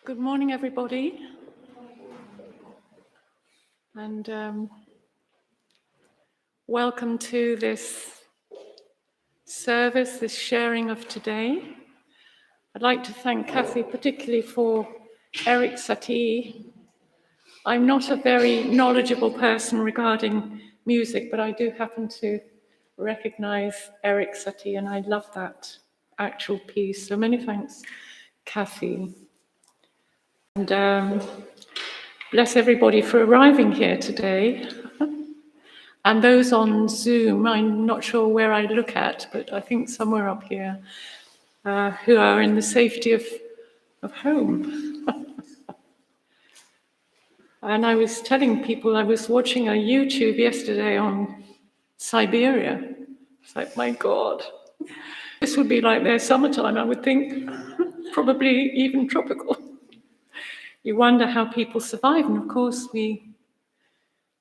Good morning, everybody, and welcome to this service, this sharing of today. I'd like to thank Kathy particularly for Eric Satie. I'm not a very knowledgeable person regarding music, but I do happen to recognize Eric Satie, and I love that actual piece. So many thanks, Kathy. And bless everybody for arriving here today. And those on Zoom, I'm not sure where I look at, but I think somewhere up here, who are in the safety of home. And I was telling people I was watching a YouTube yesterday on Siberia. It's like, my God, this would be like their summertime, I would think, probably even tropical. You wonder how people survive, and of course we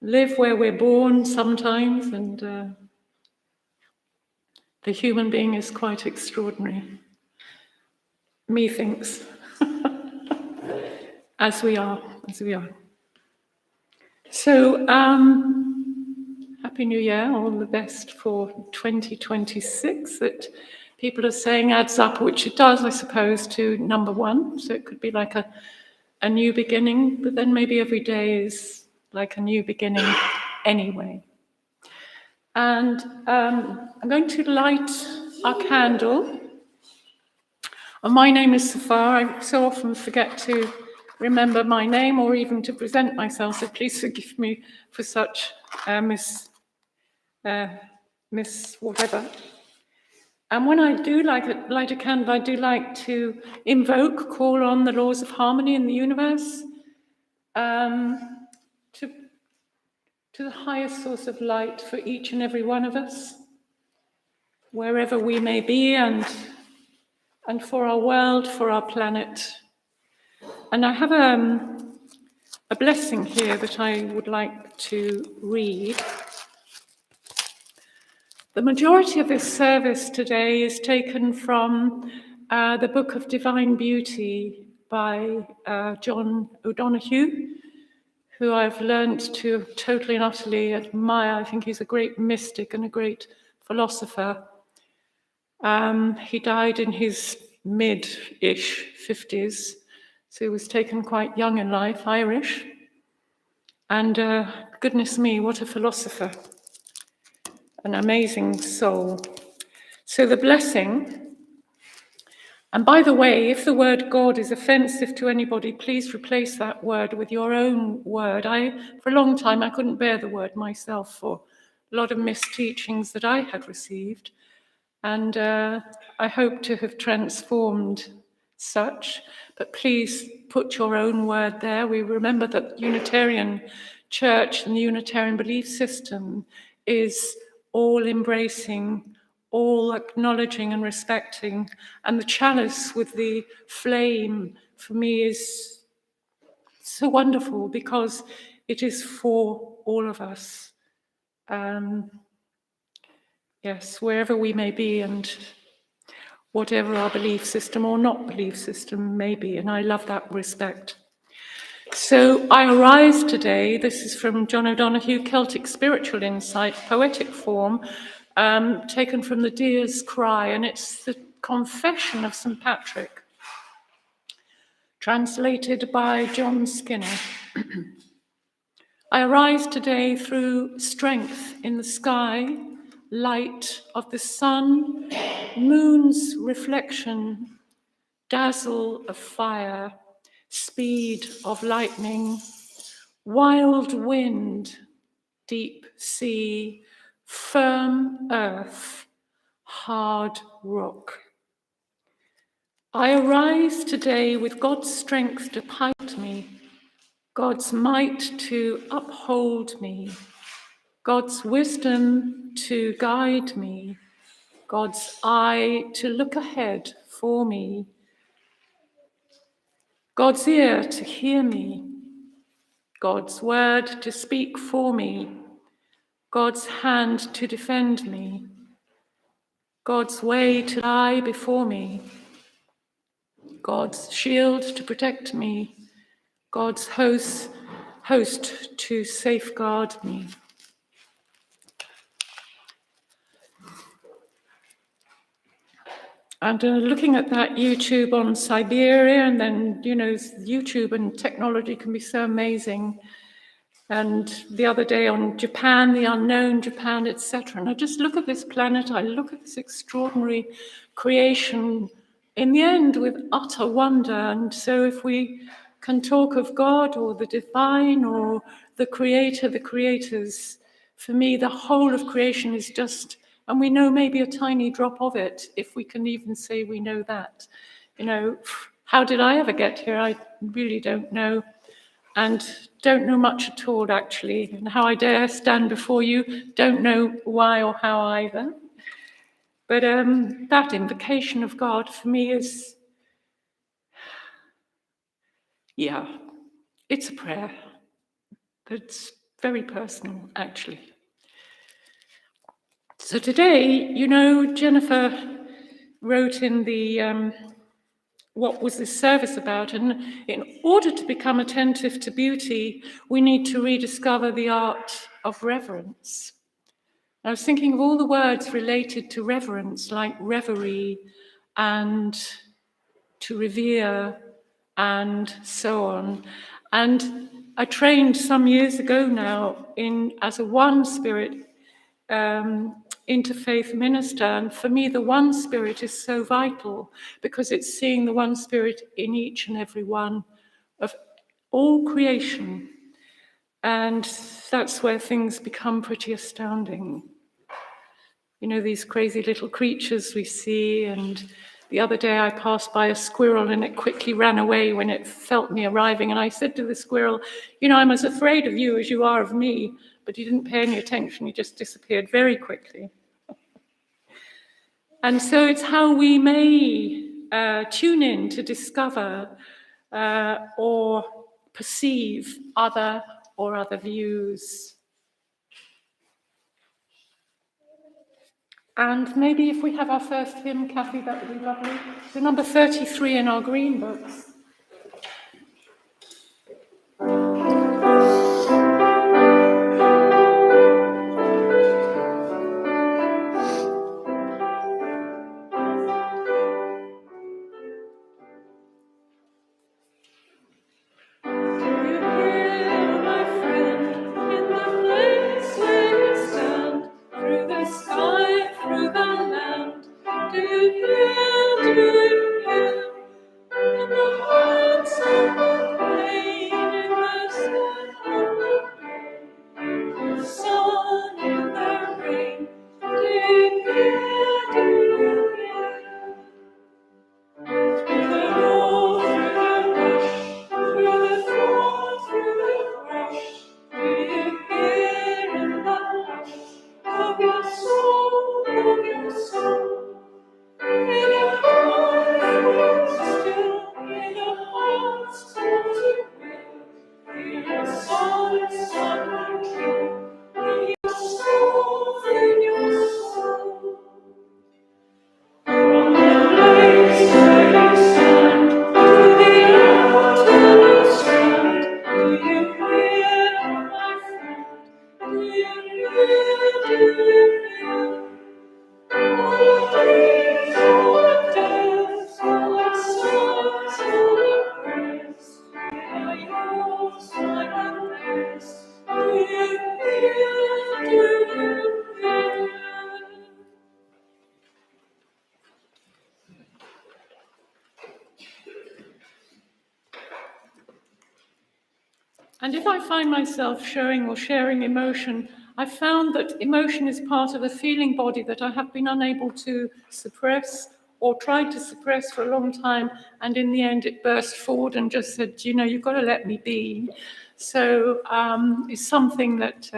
live where we're born sometimes, and the human being is quite extraordinary. Methinks, as we are. So, Happy New Year, all the best for 2026, that people are saying adds up, which it does, I suppose, to number 1. So it could be like a new beginning, but then maybe every day is like a new beginning anyway. And I'm going to light our candle. And my name is Safar. I so often forget to remember my name or even to present myself, so please forgive me for such miss whatever. And when I do light a candle, I do like to call on the laws of harmony in the universe, to the highest source of light for each and every one of us, wherever we may be, and for our world, for our planet. And I have a blessing here that I would like to read. The majority of this service today is taken from the Book of Divine Beauty by John O'Donoghue, who I've learnt to totally and utterly admire. I think he's a great mystic and a great philosopher. He died in his mid-ish 50s, so he was taken quite young in life, Irish. And goodness me, what a philosopher. An amazing soul. So the blessing, and by the way, if the word God is offensive to anybody, please replace that word with your own word. For a long time, I couldn't bear the word myself for a lot of misteachings that I had received. And I hope to have transformed such, but please put your own word there. We remember that the Unitarian Church and the Unitarian belief system is all embracing, all acknowledging and respecting. And the chalice with the flame, for me, is so wonderful because it is for all of us. Yes, wherever we may be and whatever our belief system or not belief system may be, and I love that respect. So I arise today, this is from John O'Donoghue, Celtic Spiritual Insight, poetic form, taken from the Deer's Cry, and it's the Confession of St. Patrick, translated by John Skinner. I arise today through strength in the sky, light of the sun, moon's reflection, dazzle of fire, speed of lightning, wild wind, deep sea, firm earth, hard rock. I arise today with God's strength to pilot me, God's might to uphold me, God's wisdom to guide me, God's eye to look ahead for me, God's ear to hear me, God's word to speak for me, God's hand to defend me, God's way to lie before me, God's shield to protect me, God's host to safeguard me. And looking at that YouTube on Siberia, and then, YouTube and technology can be so amazing. And the other day on Japan, the unknown Japan, etc. And I just look at this planet, I look at this extraordinary creation, in the end, with utter wonder. And so if we can talk of God or the divine or the creator, the creators, for me, the whole of creation is just, and we know maybe a tiny drop of it, if we can even say we know that. How did I ever get here? I really don't know. And don't know much at all, actually. And how I dare stand before you, don't know why or how either. But that invocation of God for me is, it's a prayer. It's very personal, actually. So today, Jennifer wrote in the what was this service about? And in order to become attentive to beauty, we need to rediscover the art of reverence. I was thinking of all the words related to reverence, like reverie and to revere and so on. And I trained some years ago now as a one spirit interfaith minister. And for me, the one spirit is so vital because it's seeing the one spirit in each and every one of all creation. And that's where things become pretty astounding. These crazy little creatures we see. And the other day I passed by a squirrel and it quickly ran away when it felt me arriving. And I said to the squirrel, I'm as afraid of you as you are of me. But he didn't pay any attention. He just disappeared very quickly. And so it's how we may tune in to discover or perceive other views. And maybe if we have our first hymn, Kathy, that would be lovely. So number 33 in our green books. And if I find myself showing or sharing emotion, I've found that emotion is part of a feeling body that I have been unable to suppress or tried to suppress for a long time. And in the end, it burst forward and just said, you've got to let me be. So it's something that,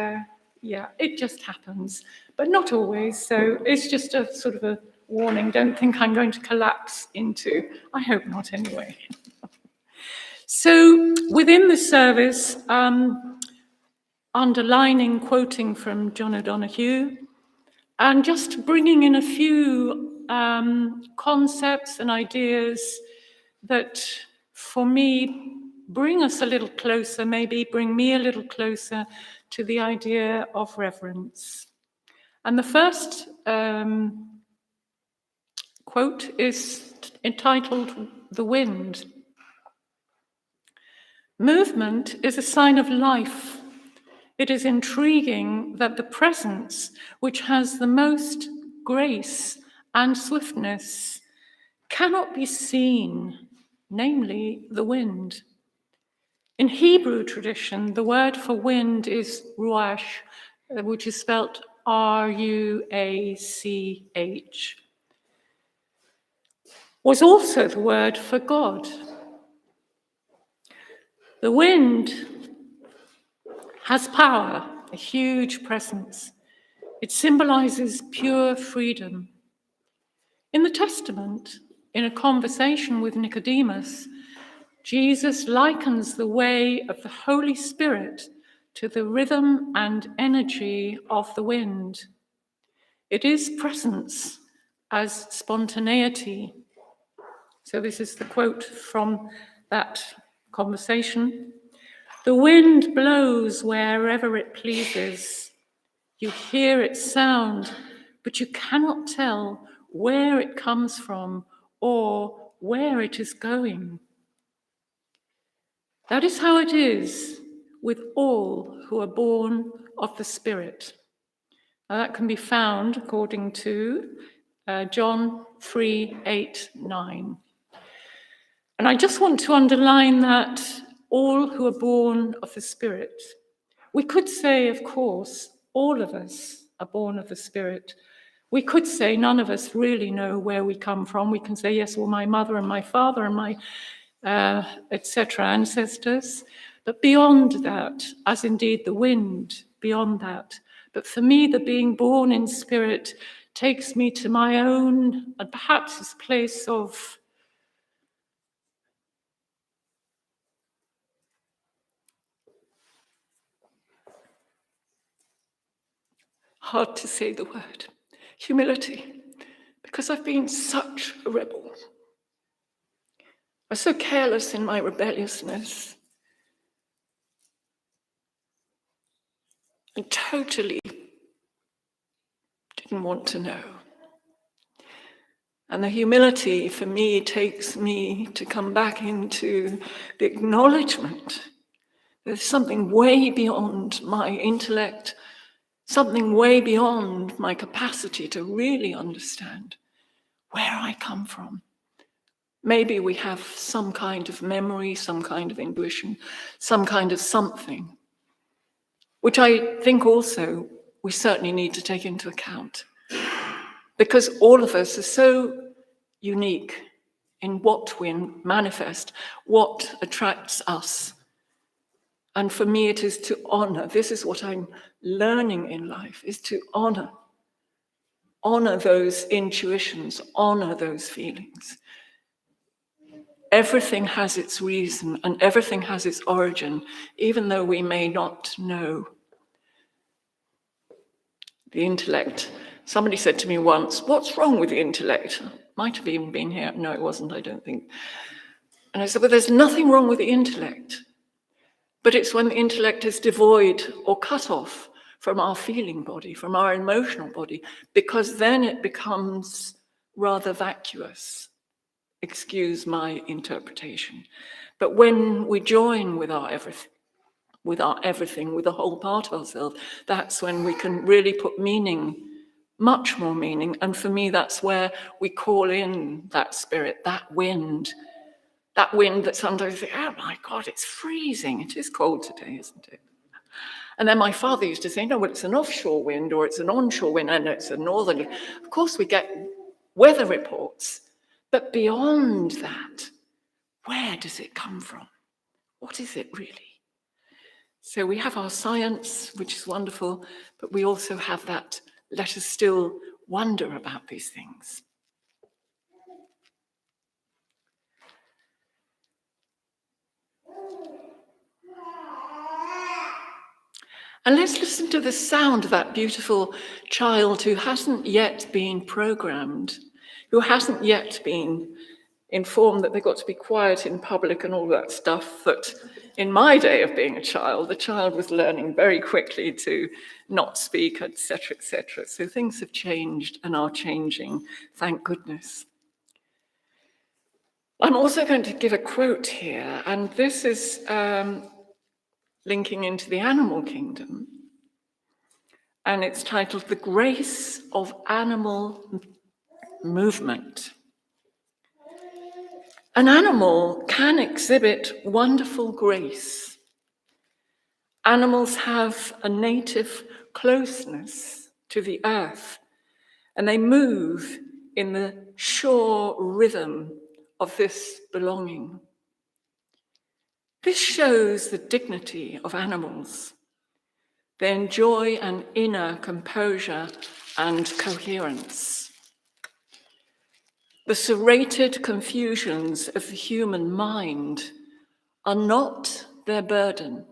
it just happens, but not always. So it's just a sort of a warning. Don't think I'm going to collapse into, I hope not anyway. So within the service, underlining, quoting from John O'Donoghue, and just bringing in a few concepts and ideas that, for me, bring us a little closer, maybe bring me a little closer to the idea of reverence. And the first quote is entitled "The Wind." Movement is a sign of life. It is intriguing that the presence which has the most grace and swiftness cannot be seen, namely the wind. In Hebrew tradition, the word for wind is ruach, which is spelt R-U-A-C-H, was also the word for God. The wind has power, a huge presence. It symbolizes pure freedom. In the Testament, in a conversation with Nicodemus, Jesus likens the way of the Holy Spirit to the rhythm and energy of the wind. It is presence as spontaneity. So this is the quote from that conversation. The wind blows wherever it pleases. You hear its sound, but you cannot tell where it comes from or where it is going. That is how it is with all who are born of the Spirit. Now that can be found according to John 3:8-9. And I just want to underline that all who are born of the Spirit. We could say, of course, all of us are born of the Spirit. We could say none of us really know where we come from. We can say, yes, well, my mother and my father and my etc., ancestors. But beyond that, as indeed the wind, beyond that. But for me, the being born in spirit takes me to my own, and perhaps this place of hard to say the word, humility, because I've been such a rebel. I was so careless in my rebelliousness. And totally didn't want to know. And the humility for me takes me to come back into the acknowledgement there's something way beyond my intellect, something way beyond my capacity to really understand where I come from. Maybe we have some kind of memory, some kind of intuition, some kind of something, which I think also we certainly need to take into account. Because all of us are so unique in what we manifest, what attracts us. And for me, it is to honor. This is what I'm learning in life, is to honor those intuitions, honor those feelings. Everything has its reason and everything has its origin, even though we may not know. The intellect. Somebody said to me once, what's wrong with the intellect? Might have even been here. No, it wasn't, I don't think. And I said, well, there's nothing wrong with the intellect. But it's when the intellect is devoid or cut off from our feeling body, from our emotional body, because then it becomes rather vacuous. Excuse my interpretation. But when we join with our everything, with the whole part of ourselves, that's when we can really put meaning, much more meaning. And for me, that's where we call in that spirit, that wind that sometimes you think, oh my God, it's freezing. It is cold today, isn't it? And then my father used to say, no, well, it's an offshore wind or it's an onshore wind, and it's a northerly. Of course, we get weather reports. But beyond that, where does it come from? What is it really? So we have our science, which is wonderful, but we also have that, let us still wonder about these things. And let's listen to the sound of that beautiful child who hasn't yet been programmed, who hasn't yet been informed that they've got to be quiet in public and all that stuff that in my day of being a child, the child was learning very quickly to not speak, etc., etc. So things have changed and are changing, thank goodness. I'm also going to give a quote here, and this is linking into the animal kingdom. And it's titled The Grace of Animal Movement. An animal can exhibit wonderful grace. Animals have a native closeness to the earth, and they move in the sure rhythm of this belonging. This shows the dignity of animals. They enjoy an inner composure and coherence. The serrated confusions of the human mind are not their burden.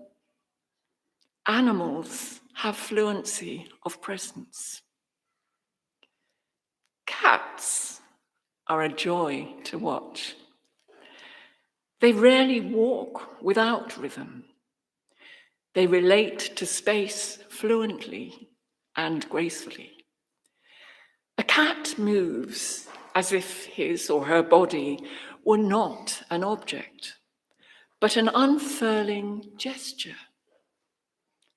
Animals have fluency of presence. Cats are a joy to watch. They rarely walk without rhythm. They relate to space fluently and gracefully. A cat moves as if his or her body were not an object, but an unfurling gesture.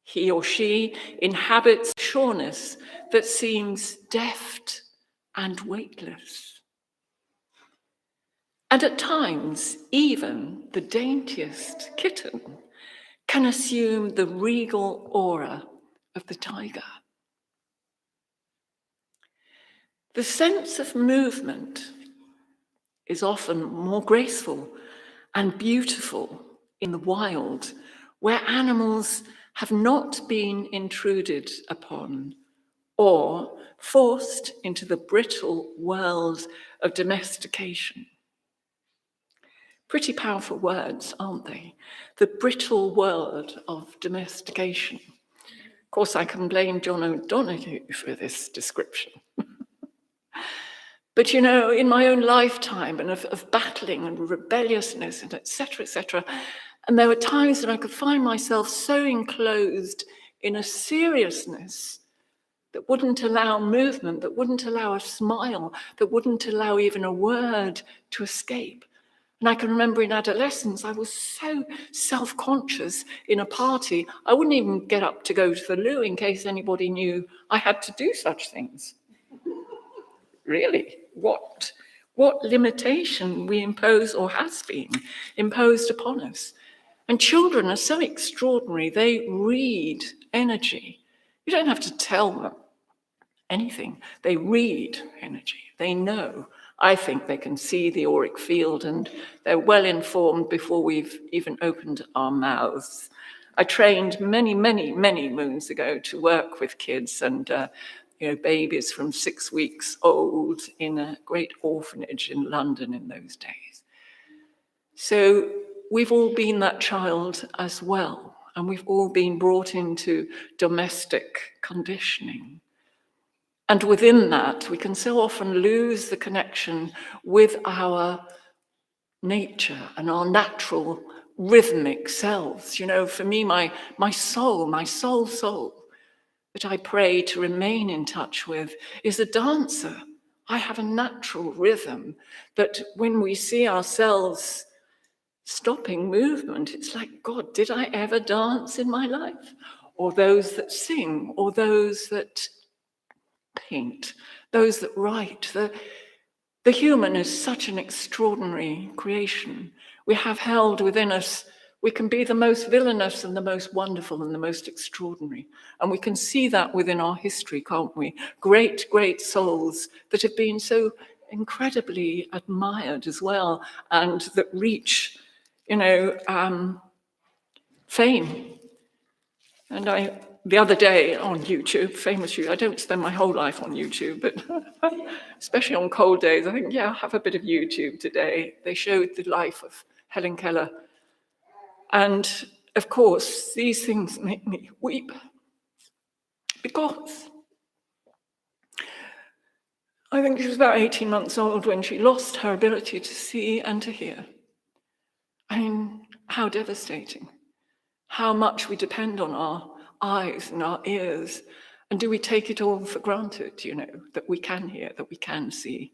He or she inhabits sureness that seems deft and weightless. And at times, even the daintiest kitten can assume the regal aura of the tiger. The sense of movement is often more graceful and beautiful in the wild, where animals have not been intruded upon or forced into the brittle world of domestication. Pretty powerful words, aren't they? The brittle world of domestication. Of course, I can blame John O'Donoghue for this description. But you know, in my own lifetime and of battling and rebelliousness and et cetera, and there were times when I could find myself so enclosed in a seriousness that wouldn't allow movement, that wouldn't allow a smile, that wouldn't allow even a word to escape. And I can remember in adolescence, I was so self-conscious in a party, I wouldn't even get up to go to the loo in case anybody knew I had to do such things. Really, what limitation we impose or has been imposed upon us. And children are so extraordinary, they read energy. You don't have to tell them anything. They read energy, they know. I think they can see the auric field and they're well informed before we've even opened our mouths. I trained many moons ago to work with kids and babies from 6 weeks old in a great orphanage in London in those days. So we've all been that child as well, and we've all been brought into domestic conditioning. And within that, we can so often lose the connection with our nature and our natural rhythmic selves. You know, for me, my soul that I pray to remain in touch with is a dancer. I have a natural rhythm that when we see ourselves stopping movement, it's like, God, did I ever dance in my life? Or those that sing, or those that paint, those that write. The human is such an extraordinary creation. We have held within us, we can be the most villainous and the most wonderful and the most extraordinary. And we can see that within our history, can't we? Great souls that have been so incredibly admired as well, and that reach, fame. And the other day on YouTube, famous YouTube, I don't spend my whole life on YouTube, but especially on cold days, I think, yeah, I'll have a bit of YouTube today. They showed the life of Helen Keller. And of course, these things make me weep because I think she was about 18 months old when she lost her ability to see and to hear. I mean, how devastating. How much we depend on our eyes and our ears. And do we take it all for granted, that we can hear, that we can see?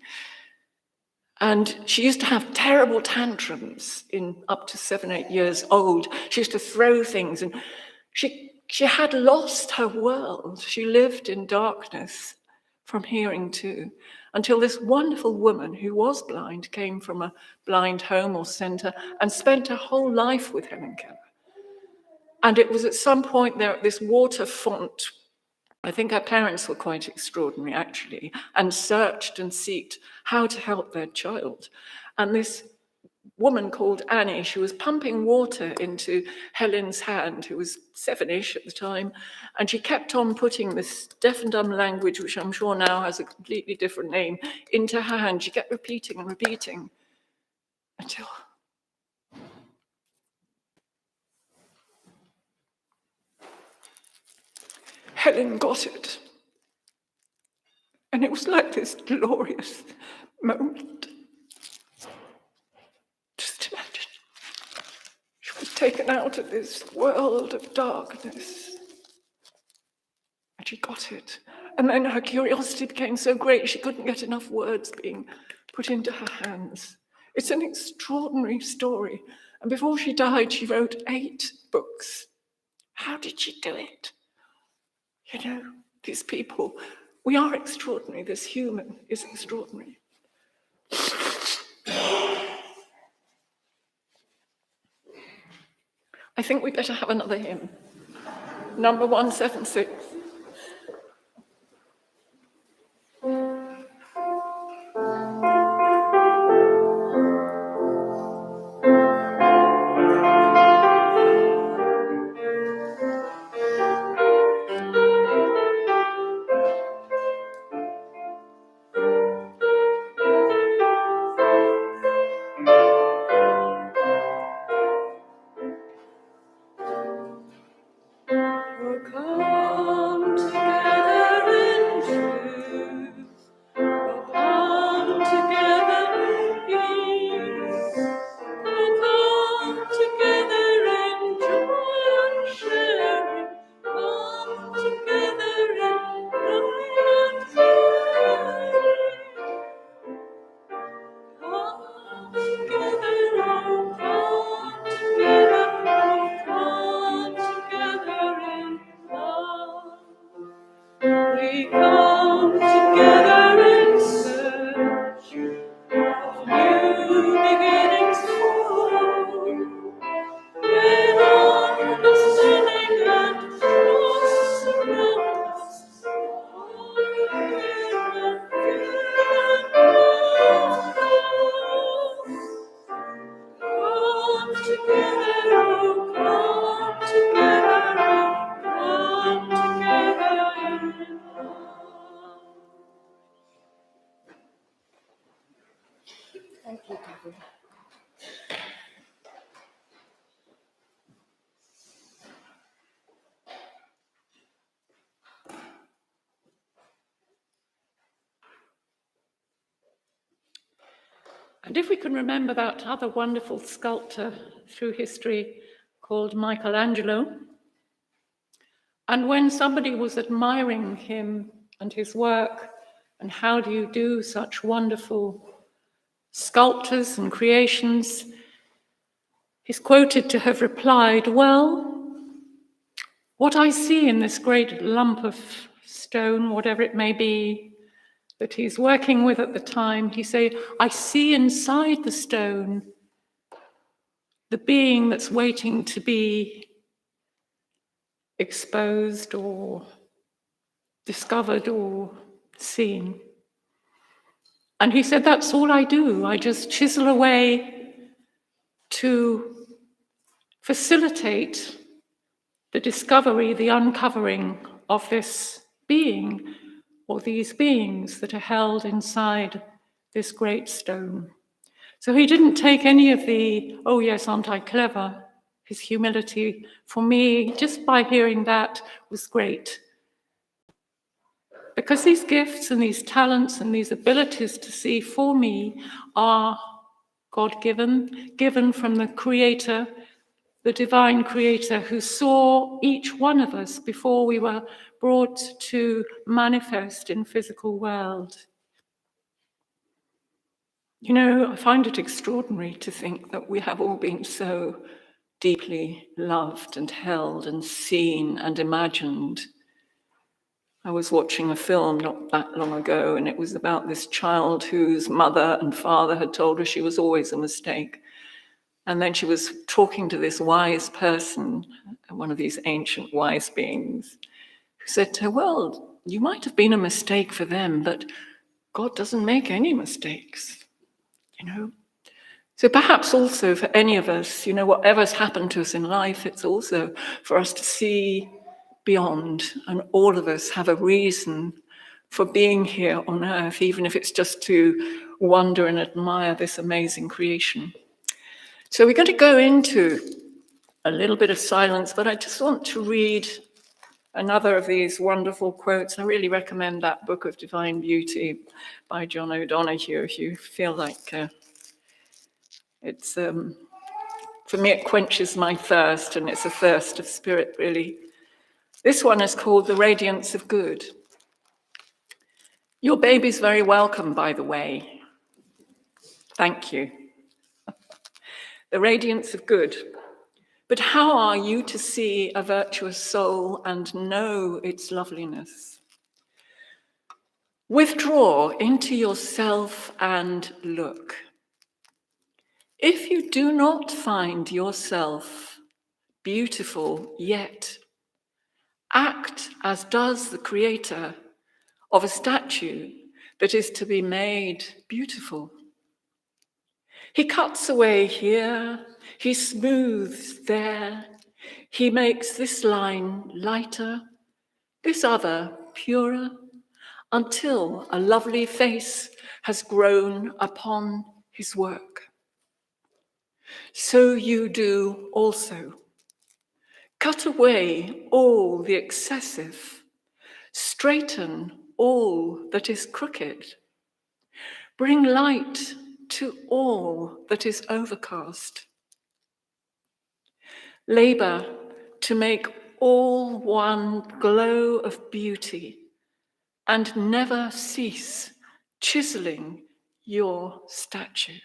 And she used to have terrible tantrums in up to 7, 8 years old. She used to throw things, and she had lost her world. She lived in darkness from hearing too, until this wonderful woman who was blind came from a blind home or center and spent her whole life with Helen Keller. And it was at some point there at this water font. I think her parents were quite extraordinary, actually, and searched and sought how to help their child. And this woman called Annie, she was pumping water into Helen's hand, who was 7-ish at the time, and she kept on putting this deaf and dumb language, which I'm sure now has a completely different name, into her hand. She kept repeating and repeating until Helen got it. And it was like this glorious moment. Just imagine. She was taken out of this world of darkness. And she got it. And then her curiosity became so great she couldn't get enough words being put into her hands. It's an extraordinary story. And before she died, she wrote 8 books. How did she do it? You know, these people, we are extraordinary. This human is extraordinary. I think we better have another hymn. Number 176. And if we can remember that other wonderful sculptor through history called Michelangelo, and when somebody was admiring him and his work, and how do you do such wonderful sculptures and creations, he's quoted to have replied, well, what I see in this great lump of stone, whatever it may be, that he's working with at the time, he said, I see inside the stone the being that's waiting to be exposed or discovered or seen. And he said, that's all I do. I just chisel away to facilitate the discovery, the uncovering of this being or these beings that are held inside this great stone. So he didn't take any of the, oh yes, aren't I clever? His humility, for me, just by hearing that, was great. Because these gifts and these talents and these abilities to see, for me, are God-given, given from the Creator, the divine Creator, who saw each one of us before we were brought to manifest in physical world. You know, I find it extraordinary to think that we have all been so deeply loved and held and seen and imagined. I was watching a film not that long ago, and it was about this child whose mother and father had told her she was always a mistake. And then she was talking to this wise person, one of these ancient wise beings, who said to her, well, you might have been a mistake for them, but God doesn't make any mistakes, you know? So perhaps also for any of us, you know, whatever's happened to us in life, it's also for us to see beyond, and all of us have a reason for being here on earth, even if it's just to wonder and admire this amazing creation. So we're going to go into a little bit of silence, but I just want to read another of these wonderful quotes. I really recommend that book of Divine Beauty by John O'Donoghue if you feel like it's, for me, it quenches my thirst, and it's a thirst of spirit, really. This one is called The Radiance of Good. Your baby's very welcome, by the way. Thank you. The radiance of good. But how are you to see a virtuous soul and know its loveliness? Withdraw into yourself and look. If you do not find yourself beautiful yet, act as does the creator of a statue that is to be made beautiful. He cuts away here, he smooths there, he makes this line lighter, this other purer, until a lovely face has grown upon his work. So you do also. Cut away all the excessive, straighten all that is crooked, bring light to all that is overcast. Labor to make all one glow of beauty, and never cease chiseling your statue.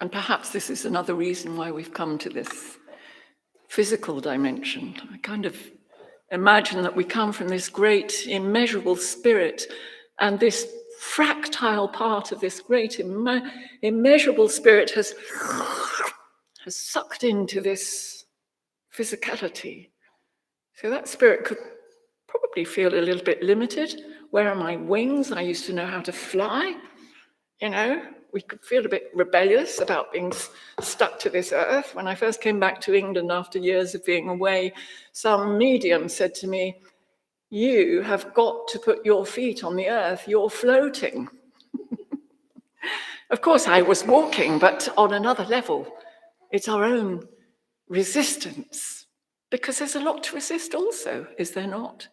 And perhaps this is another reason why we've come to this physical dimension. I kind of imagine that we come from this great immeasurable spirit, and this fractile part of this great immeasurable spirit has sucked into this physicality. So that spirit could probably feel a little bit limited. Where are my wings? I used to know how to fly. You know, we could feel a bit rebellious about being stuck to this earth. When I first came back to England after years of being away, some medium said to me, you have got to put your feet on the earth, you're floating. Of course, I was walking, but on another level. It's our own resistance, because there's a lot to resist also, is there not?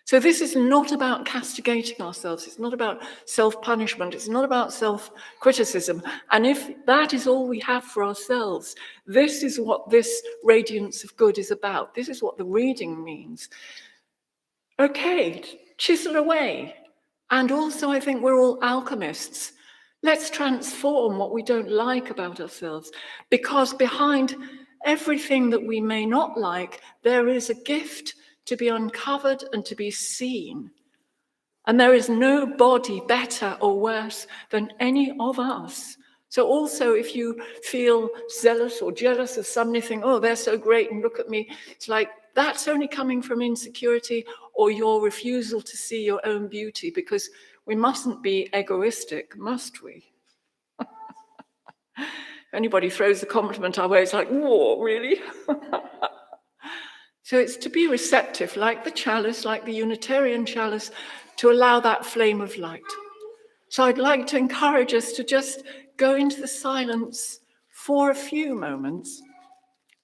So this is not about castigating ourselves. It's not about self-punishment. It's not about self-criticism. And if that is all we have for ourselves, this is what this radiance of good is about. This is what the reading means. Okay, chisel away. And also, I think we're all alchemists. Let's transform what we don't like about ourselves, because behind everything that we may not like, there is a gift to be uncovered and to be seen. And there is no body better or worse than any of us. So also, if you feel zealous or jealous of somebody, think, oh, they're so great and look at me, it's like that's only coming from insecurity or your refusal to see your own beauty, because we mustn't be egoistic, must we? If anybody throws a compliment our way, it's like, whoa, really? So it's to be receptive, like the chalice, like the Unitarian chalice, to allow that flame of light. So I'd like to encourage us to just go into the silence for a few moments,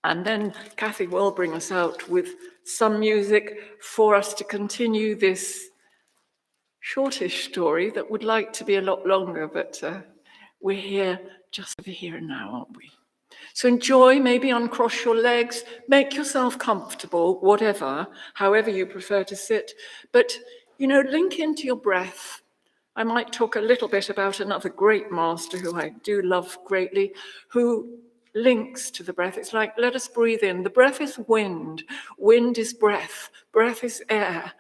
and then Kathy will bring us out with some music for us to continue this shortish story that would like to be a lot longer, but we're here just over here and now, aren't we? So enjoy, maybe uncross your legs, make yourself comfortable, whatever, however you prefer to sit. But, link into your breath. I might talk a little bit about another great master who I do love greatly, who links to the breath. It's like, let us breathe in. The breath is wind. Wind is breath. Breath is air.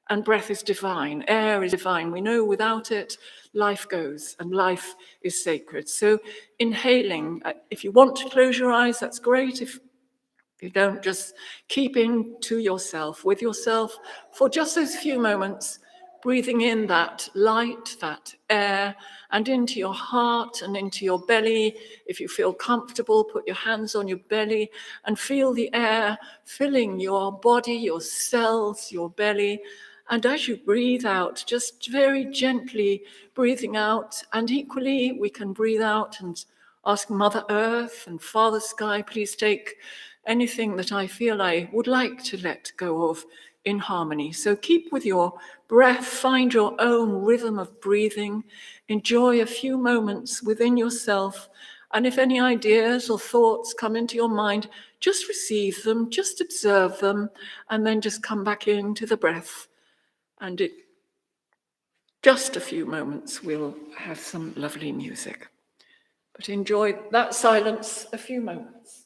And breath is divine. Air is divine. We know without it, life goes, and life is sacred. So inhaling, if you want to close your eyes, that's great. If you don't, just keep in to yourself, with yourself, for just those few moments, breathing in that light, that air, and into your heart and into your belly. If you feel comfortable, put your hands on your belly and feel the air filling your body, your cells, your belly. And as you breathe out, just very gently breathing out, and equally we can breathe out and ask Mother Earth and Father Sky, please take anything that I feel I would like to let go of in harmony. So keep with your breath, find your own rhythm of breathing, enjoy a few moments within yourself, and if any ideas or thoughts come into your mind, just receive them, just observe them, and then just come back into the breath. And in just a few moments, we'll have some lovely music. But enjoy that silence a few moments.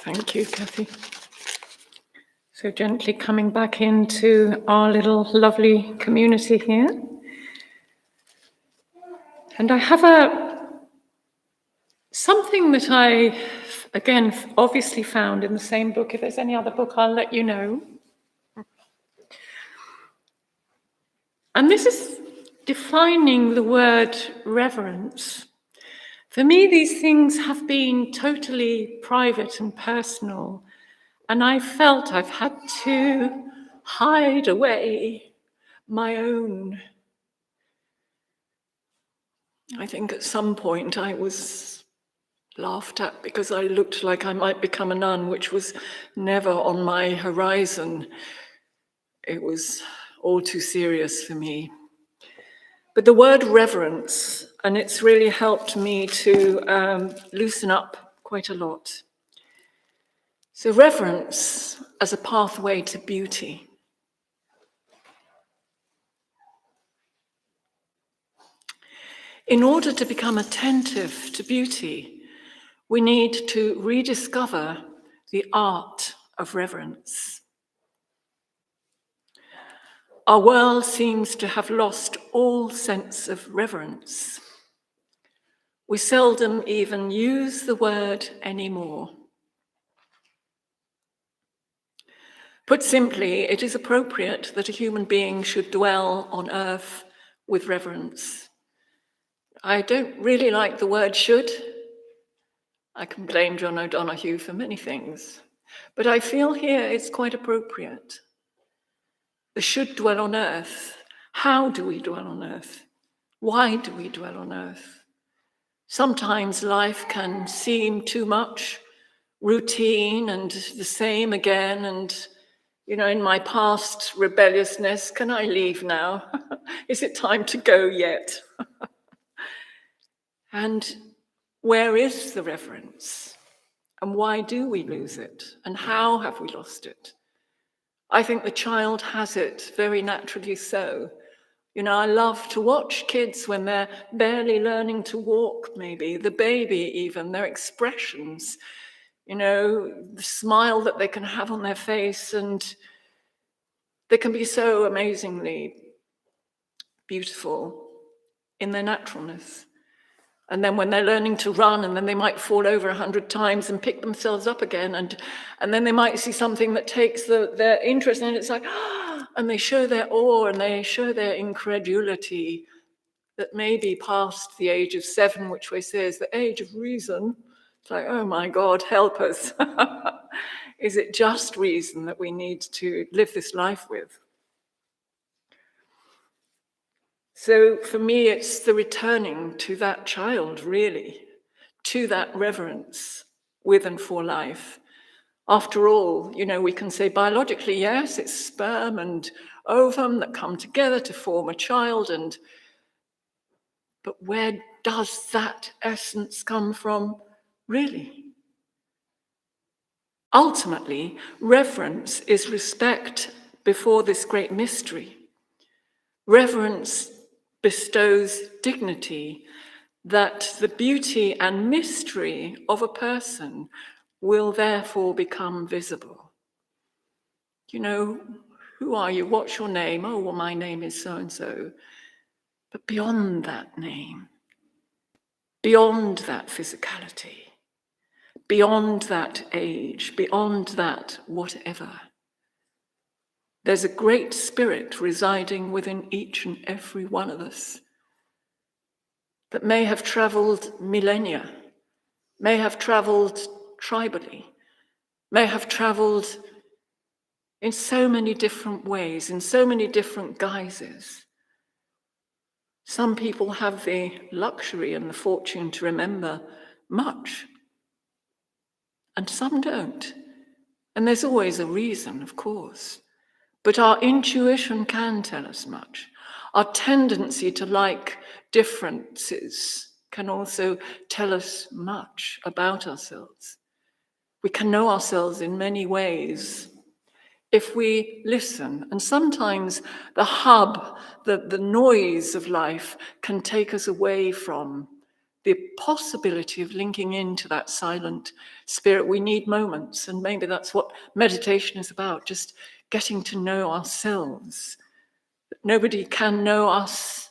Thank you, Kathy. So gently coming back into our little lovely community here. And I have something that I, again, obviously found in the same book. If there's any other book, I'll let you know. And this is defining the word reverence. For me, these things have been totally private and personal, and I felt I've had to hide away my own. I think at some point I was laughed at because I looked like I might become a nun, which was never on my horizon. It was all too serious for me. But the word reverence, and it's really helped me to loosen up quite a lot. So reverence as a pathway to beauty. In order to become attentive to beauty, we need to rediscover the art of reverence. Our world seems to have lost all sense of reverence. We seldom even use the word anymore. Put simply, it is appropriate that a human being should dwell on earth with reverence. I don't really like the word should. I can blame John O'Donoghue for many things, but I feel here it's quite appropriate. The should dwell on earth. How do we dwell on earth? Why do we dwell on earth? Sometimes life can seem too much routine and the same again, and in my past rebelliousness, can I leave now? Is it time to go yet? And where is the reverence? And why do we lose it? And how have we lost it? I think the child has it very naturally so. I love to watch kids when they're barely learning to walk, maybe, the baby even, their expressions, the smile that they can have on their face, and they can be so amazingly beautiful in their naturalness. And then when they're learning to run, and then they might fall over 100 times and pick themselves up again, and then they might see something that takes their interest, and it's like, and they show their awe and they show their incredulity that may be past the age of 7, which we say is the age of reason. It's like, oh my God, help us. Is it just reason that we need to live this life with? So for me, it's the returning to that child, really, to that reverence with and for life. After all, we can say biologically, yes, it's sperm and ovum that come together to form a child, but where does that essence come from, really? Ultimately, reverence is respect before this great mystery. Reverence bestows dignity that the beauty and mystery of a person will therefore become visible. Who are you? What's your name? Oh, well, my name is so-and-so. But beyond that name, beyond that physicality, beyond that age, beyond that whatever, there's a great spirit residing within each and every one of us that may have traveled millennia, may have traveled tribally, may have traveled in so many different ways, in so many different guises. Some people have the luxury and the fortune to remember much, and some don't. And there's always a reason, of course. But our intuition can tell us much. Our tendency to like differences can also tell us much about ourselves. We can know ourselves in many ways if we listen. And sometimes the noise of life can take us away from the possibility of linking into that silent spirit. We need moments, and maybe that's what meditation is about, just getting to know ourselves. Nobody can know us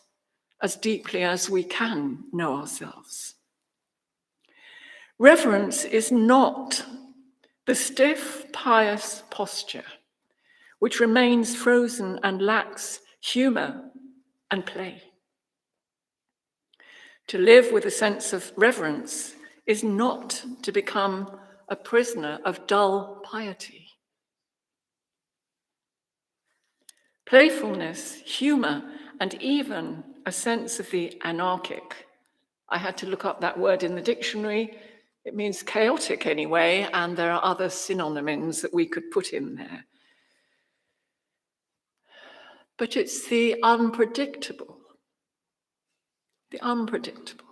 as deeply as we can know ourselves. Reverence is not the stiff, pious posture which remains frozen and lacks humor and play. To live with a sense of reverence is not to become a prisoner of dull piety. Playfulness, humor, and even a sense of the anarchic. I had to look up that word in the dictionary. It means chaotic anyway, and there are other synonyms that we could put in there. But it's the unpredictable. The unpredictable.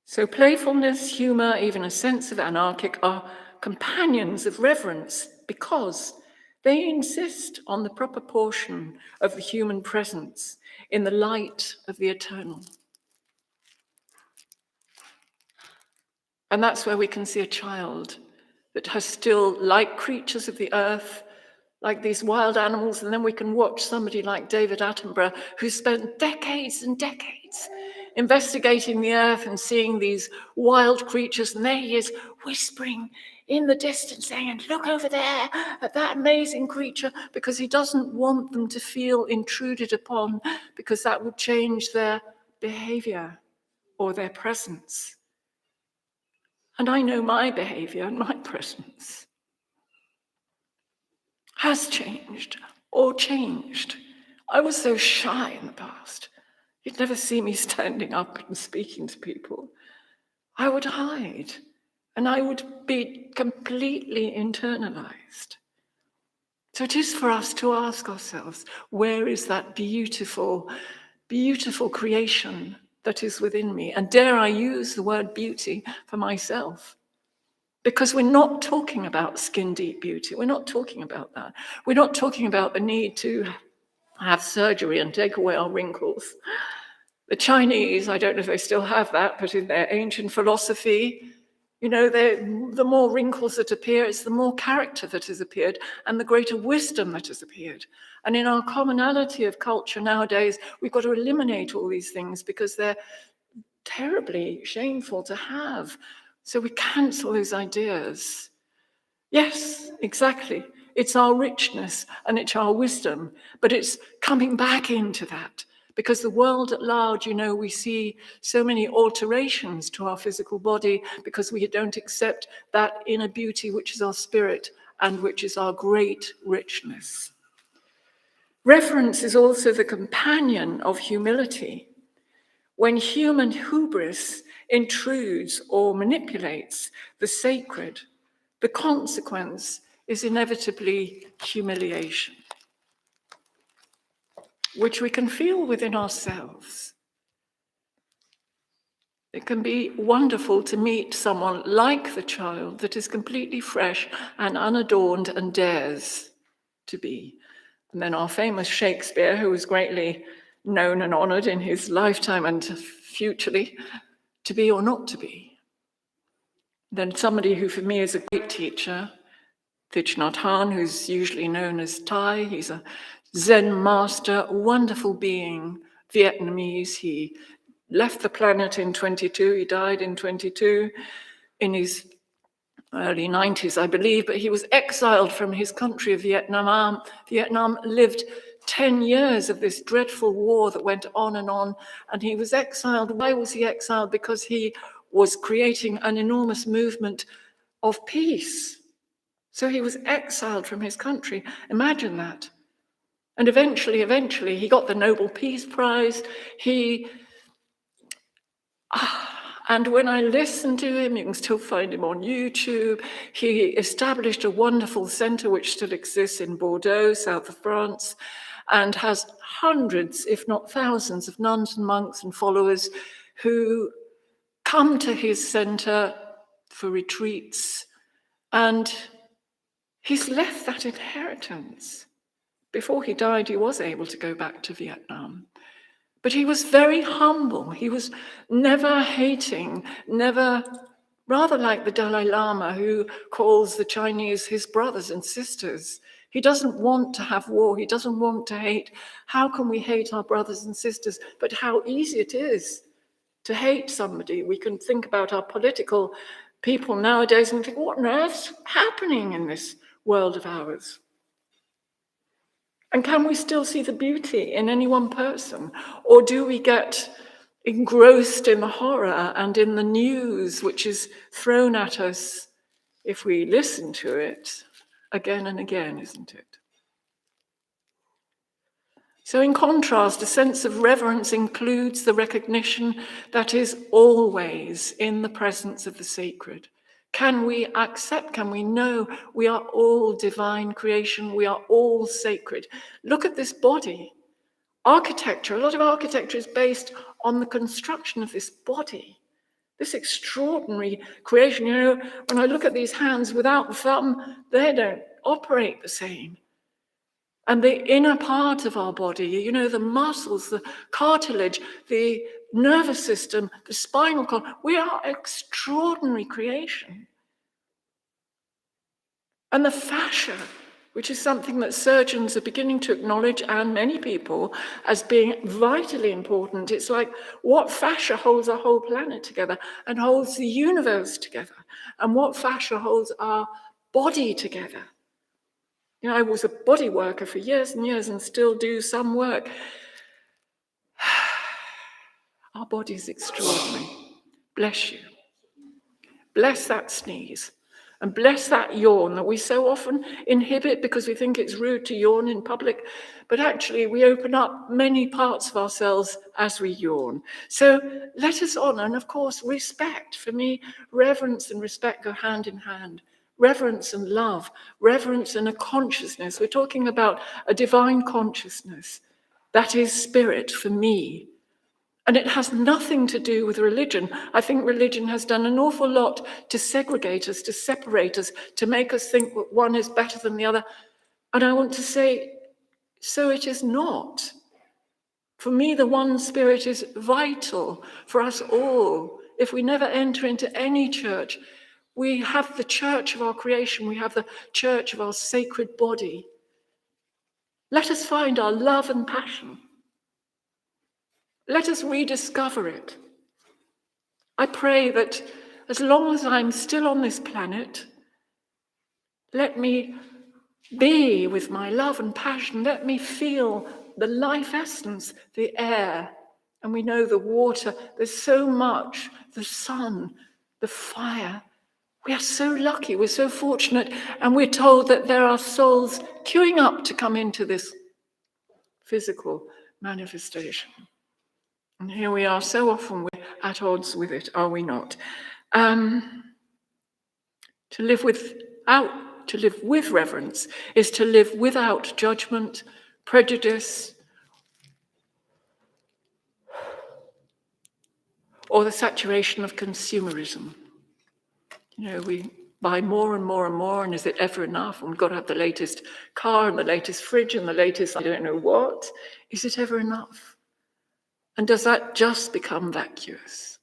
So playfulness, humor, even a sense of anarchic are companions of reverence because they insist on the proper portion of the human presence in the light of the eternal. And that's where we can see a child that has still, like creatures of the earth, like these wild animals, and then we can watch somebody like David Attenborough, who spent decades and decades investigating the earth and seeing these wild creatures, and there he is whispering in the distance saying, and look over there at that amazing creature, because he doesn't want them to feel intruded upon, because that would change their behavior or their presence. And I know my behavior and my presence has changed or changed. I was so shy in the past. You'd never see me standing up and speaking to people. I would hide, and I would be completely internalized. So it is for us to ask ourselves, where is that beautiful, beautiful creation that is within me? And dare I use the word beauty for myself? Because we're not talking about skin deep beauty. We're not talking about that. We're not talking about the need to have surgery and take away our wrinkles. The Chinese, I don't know if they still have that, but in their ancient philosophy, you know, the more wrinkles that appear, it's the more character that has appeared and the greater wisdom that has appeared. And in our commonality of culture nowadays, we've got to eliminate all these things because they're terribly shameful to have. So we cancel those ideas. Yes, exactly. It's our richness and it's our wisdom, but it's coming back into that because the world at large, you know, we see so many alterations to our physical body because we don't accept that inner beauty, which is our spirit and which is our great richness. Reverence is also the companion of humility. When human hubris intrudes or manipulates the sacred, the consequence is inevitably humiliation, which we can feel within ourselves. It can be wonderful to meet someone like the child that is completely fresh and unadorned and dares to be. And then our famous Shakespeare, who was greatly known and honored in his lifetime and futurely, to be or not to be. Then somebody who for me is a great teacher, Thich Nhat Hanh, who's usually known as Thai. He's a Zen master, wonderful being, Vietnamese. He left the planet in 22. He died in 22 in his early 90s, I believe, but he was exiled from his country of Vietnam. Vietnam lived 10 years of this dreadful war that went on, and he was exiled. Why was he exiled? Because he was creating an enormous movement of peace. So he was exiled from his country. Imagine that. And eventually, he got the Nobel Peace Prize. And when I listen to him, you can still find him on YouTube. He established a wonderful center which still exists in Bordeaux, south of France, and has hundreds, if not thousands, of nuns and monks and followers who come to his center for retreats. And he's left that inheritance. Before he died, he was able to go back to Vietnam. But he was very humble. He was never hating, never, rather like the Dalai Lama, who calls the Chinese his brothers and sisters. He doesn't want to have war. He doesn't want to hate. How can we hate our brothers and sisters? But how easy it is to hate somebody. We can think about our political people nowadays and think, what on earth's happening in this world of ours? And can we still see the beauty in any one person? Or do we get engrossed in the horror and in the news which is thrown at us if we listen to it again and again, isn't it? So in contrast, a sense of reverence includes the recognition that is always in the presence of the sacred. Can we accept, can we know we are all divine creation, we are all sacred? Look at this body. Architecture, a lot of architecture is based on the construction of this body, this extraordinary creation. You know, when I look at these hands without the thumb, they don't operate the same. And the inner part of our body, you know, the muscles, the cartilage, the nervous system, the spinal cord, we are extraordinary creation. And the fascia, which is something that surgeons are beginning to acknowledge, and many people, as being vitally important. It's like what fascia holds our whole planet together and holds the universe together, and what fascia holds our body together. You know, I was a body worker for years and years and still do some work. Our body is extraordinary. Bless you. Bless that sneeze. And bless that yawn that we so often inhibit because we think it's rude to yawn in public. But actually, we open up many parts of ourselves as we yawn. So let us honor, and of course, respect. For me, reverence and respect go hand in hand. Reverence and love, reverence and a consciousness. We're talking about a divine consciousness. That is spirit for me. And it has nothing to do with religion. I think religion has done an awful lot to segregate us, to separate us, to make us think that one is better than the other. And I want to say, so it is not. For me, the one spirit is vital for us all. If we never enter into any church, we have the church of our creation. We have the church of our sacred body. Let us find our love and passion. Let us rediscover it. I pray that as long as I'm still on this planet, let me be with my love and passion. Let me feel the life essence, the air. And we know the water, there's so much, the sun, the fire. We are so lucky, we're so fortunate, and we're told that there are souls queuing up to come into this physical manifestation. And here we are, so often we're at odds with it, are we not? To live with reverence is to live without judgment, prejudice, or the saturation of consumerism. You know, we buy more and more and more, and is it ever enough? And we've got to have the latest car and the latest fridge and the latest I don't know what. Is it ever enough? And does that just become vacuous?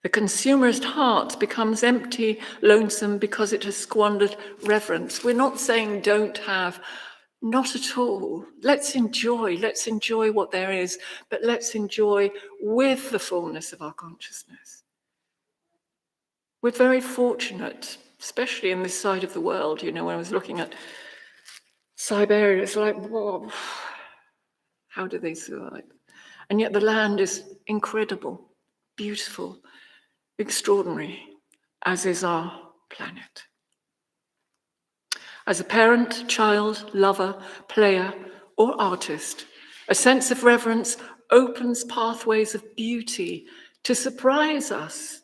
The consumerist heart becomes empty, lonesome, because it has squandered reverence. We're not saying don't have, not at all. Let's enjoy what there is, but let's enjoy with the fullness of our consciousness. We're very fortunate, especially in this side of the world. You know, when I was looking at Siberia, it's like, whoa, how do they survive? And yet the land is incredible, beautiful, extraordinary, as is our planet. As a parent, child, lover, player, or artist, a sense of reverence opens pathways of beauty to surprise us.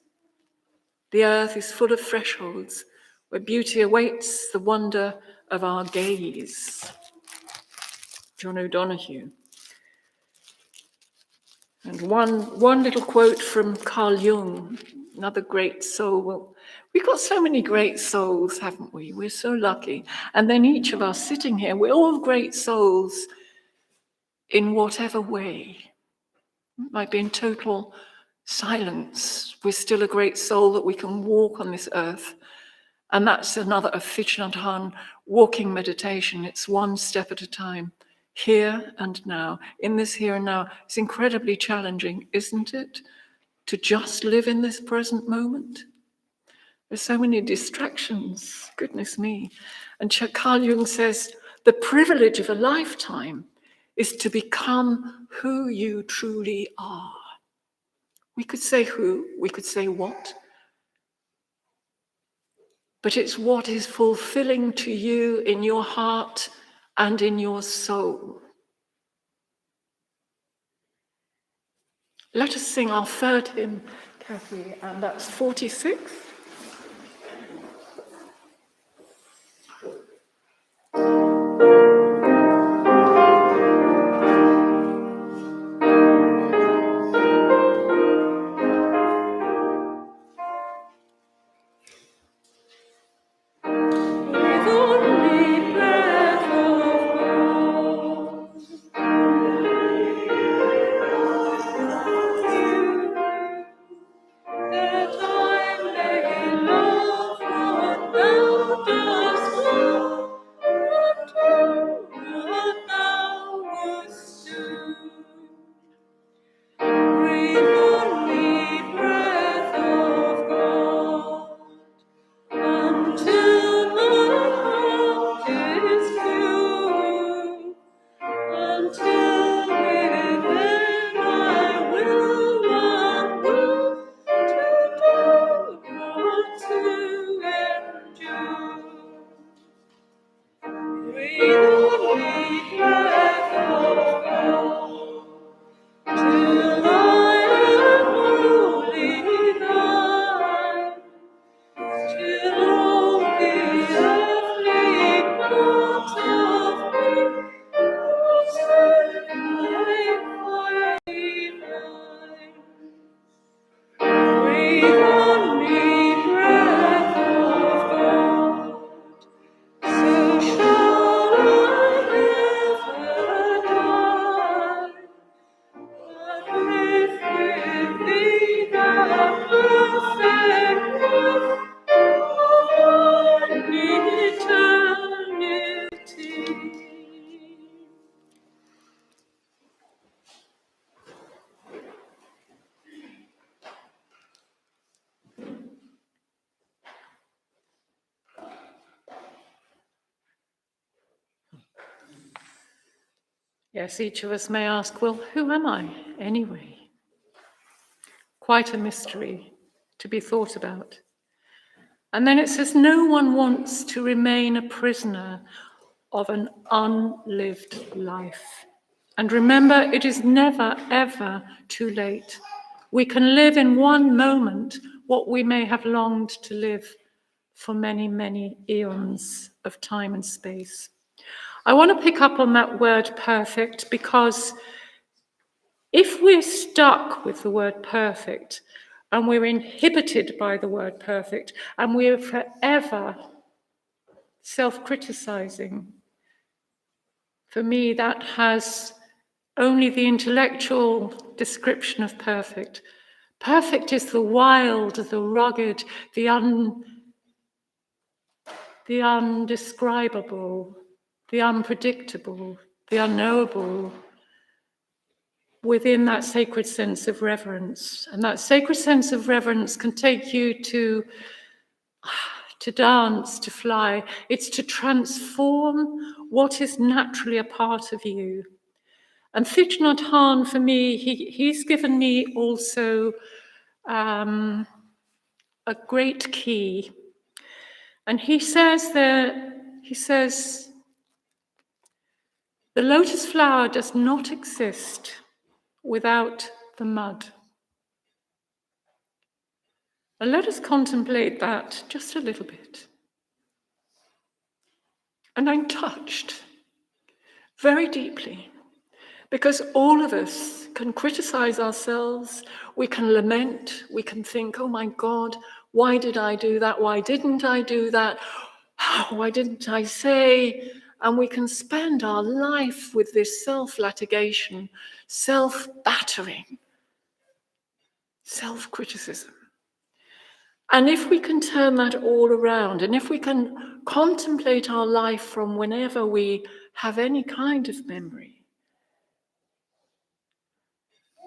The earth is full of thresholds where beauty awaits the wonder of our gaze. John O'Donoghue. And one little quote from Carl Jung, another great soul. Well, we've got so many great souls, haven't we? We're so lucky. And then each of us sitting here, we're all great souls. in whatever way. It might be in total silence. We're still a great soul that we can walk on this earth. And that's another of Thich Nhat Hanh, walking meditation. It's one step at a time, here and now. In this here and now, it's incredibly challenging, isn't it? To just live in this present moment. There's so many distractions, goodness me. And Carl Jung says, the privilege of a lifetime is to become who you truly are. We could say who, we could say what, but it's what is fulfilling to you in your heart and in your soul. Let us sing our third hymn, Kathy, and that's 46. Yes, each of us may ask, well, who am I anyway? Quite a mystery to be thought about. And then it says, no one wants to remain a prisoner of an unlived life. And remember, it is never, ever too late. We can live in one moment what we may have longed to live for many, many eons of time and space. I want to pick up on that word perfect, because if we're stuck with the word perfect and we're inhibited by the word perfect and we're forever self-criticizing, for me that has only the intellectual description of perfect. Perfect is the wild, the rugged, the undescribable, the unpredictable, the unknowable, within that sacred sense of reverence. And that sacred sense of reverence can take you to dance, to fly. It's to transform what is naturally a part of you. And Thich Nhat Hanh, for me, he's given me also a great key. And he says, the lotus flower does not exist without the mud. And let us contemplate that just a little bit. And I'm touched very deeply, because all of us can criticize ourselves, we can lament, we can think, oh my God, why did I do that? Why didn't I do that? Why didn't I say? And we can spend our life with this self-litigation, self-battering, self-criticism. And if we can turn that all around, and if we can contemplate our life from whenever we have any kind of memory,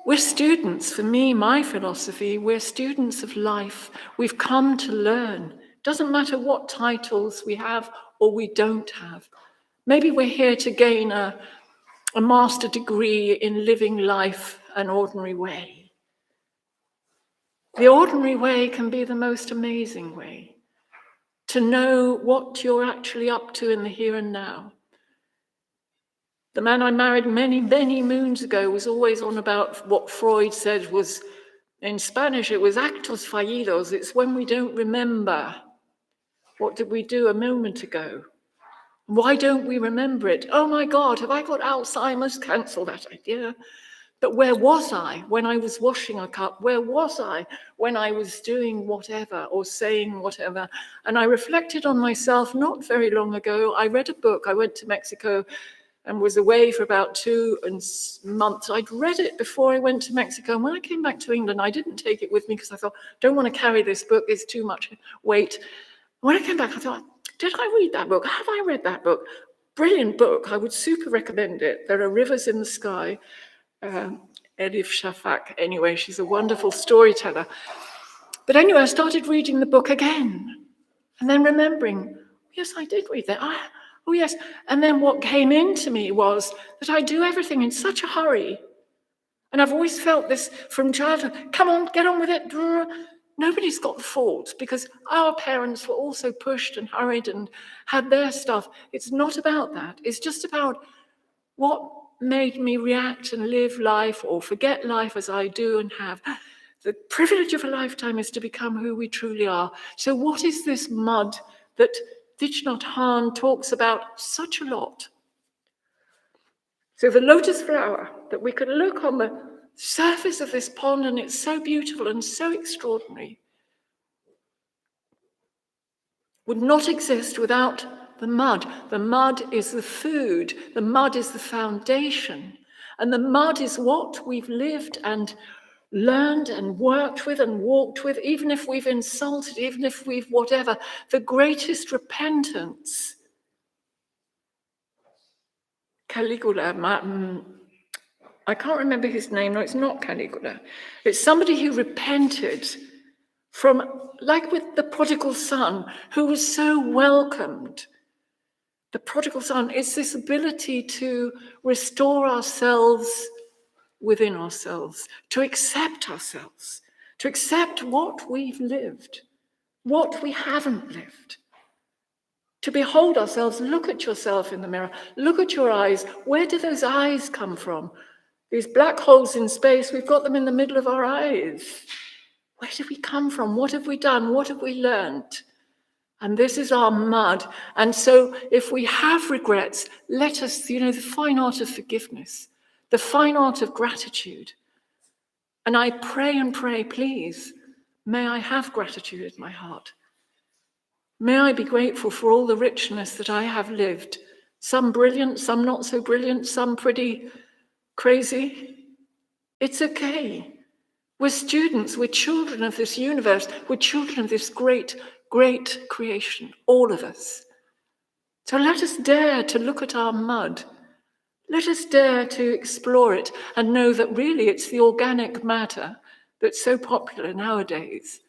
we're students. For me, my philosophy, we're students of life. We've come to learn. Doesn't matter what titles we have or we don't have. Maybe we're here to gain a master degree in living life an ordinary way. The ordinary way can be the most amazing way, to know what you're actually up to in the here and now. The man I married many, many moons ago was always on about what Freud said was, in Spanish, it was actos fallidos. It's when we don't remember. What did we do a moment ago? Why don't we remember it? Oh my God, have I got Alzheimer's? Cancel that idea. But where was I when I was washing a cup? Where was I when I was doing whatever or saying whatever? And I reflected on myself not very long ago. I read a book. I went to Mexico and was away for about 2 months. I'd read it before I went to Mexico. And when I came back to England, I didn't take it with me because I thought, don't want to carry this book. It's too much weight. When I came back, I thought, did I read that book? Have I read that book? Brilliant book. I would super recommend it. There are rivers in the sky. Elif Shafak, anyway, she's a wonderful storyteller. But anyway, I started reading the book again and then remembering, yes, I did read that. Oh, yes. And then what came into me was that I do everything in such a hurry. And I've always felt this from childhood. Come on, get on with it. Nobody's got the fault because our parents were also pushed and hurried and had their stuff. It's not about that. It's just about what made me react and live life or forget life as I do and have. The privilege of a lifetime is to become who we truly are. So what is this mud that Thich Nhat Hanh talks about such a lot? So the lotus flower, that we can look on the surface of this pond and it's so beautiful and so extraordinary, would not exist without the mud. The mud is the food. The mud is the foundation. And the mud is what we've lived and learned and worked with and walked with, even if we've insulted, even if we've whatever. The greatest repentance. Caligula, I can't remember his name. No, it's not Caligula. It's somebody who repented from, like with the prodigal son, who was so welcomed. The prodigal son is this ability to restore ourselves within ourselves, to accept what we've lived, what we haven't lived, to behold ourselves, look at yourself in the mirror, look at your eyes. Where do those eyes come from? These black holes in space, we've got them in the middle of our eyes. Where did we come from? What have we done? What have we learned? And this is our mud. And so if we have regrets, let us, the fine art of forgiveness, the fine art of gratitude. And I pray and pray, please, may I have gratitude in my heart. May I be grateful for all the richness that I have lived. Some brilliant, some not so brilliant, some pretty crazy. It's okay. We're students, we're children of this universe, we're children of this great, great creation, all of us. So let us dare to look at our mud. Let us dare to explore it and know that really it's the organic matter that's so popular nowadays,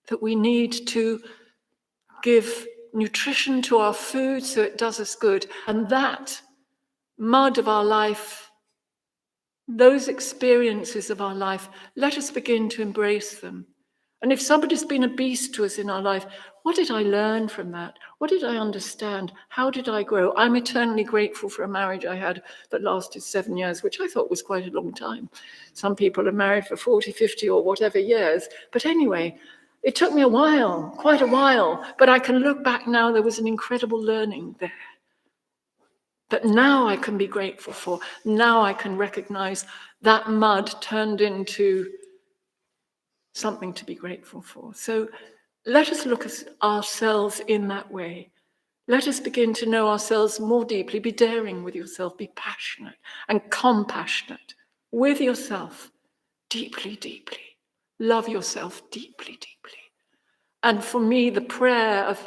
that we need to give nutrition to our food so it does us good. And that mud of our life, those experiences of our life, let us begin to embrace them. And if somebody's been a beast to us in our life, what did I learn from that? What did I understand? How did I grow? I'm eternally grateful for a marriage I had that lasted 7 years, which I thought was quite a long time. Some people are married for 40, 50 or whatever years. But anyway, it took me a while, quite a while. But I can look back now, there was an incredible learning there. But now I can be grateful for. Now I can recognize that mud turned into something to be grateful for. So let us look at ourselves in that way. Let us begin to know ourselves more deeply. Be daring with yourself. Be passionate and compassionate with yourself deeply, deeply. Love yourself deeply, deeply. And for me, the prayer of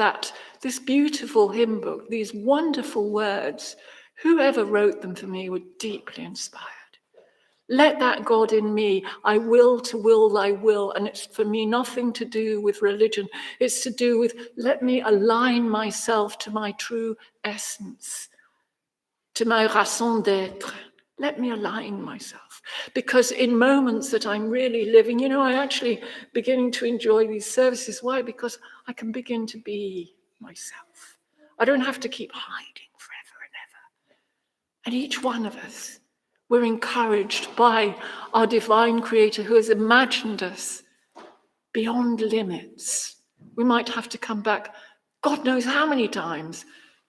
this beautiful hymn book, these wonderful words, whoever wrote them for me were deeply inspired. Let that God in me, I will to will thy will. And it's for me nothing to do with religion. It's to do with, let me align myself to my true essence, to my raison d'être. Let me align myself. Because in moments that I'm really living, I'm actually beginning to enjoy these services. Why? Because I can begin to be myself. I don't have to keep hiding forever and ever. And each one of us, we're encouraged by our divine creator who has imagined us beyond limits. We might have to come back, God knows how many times,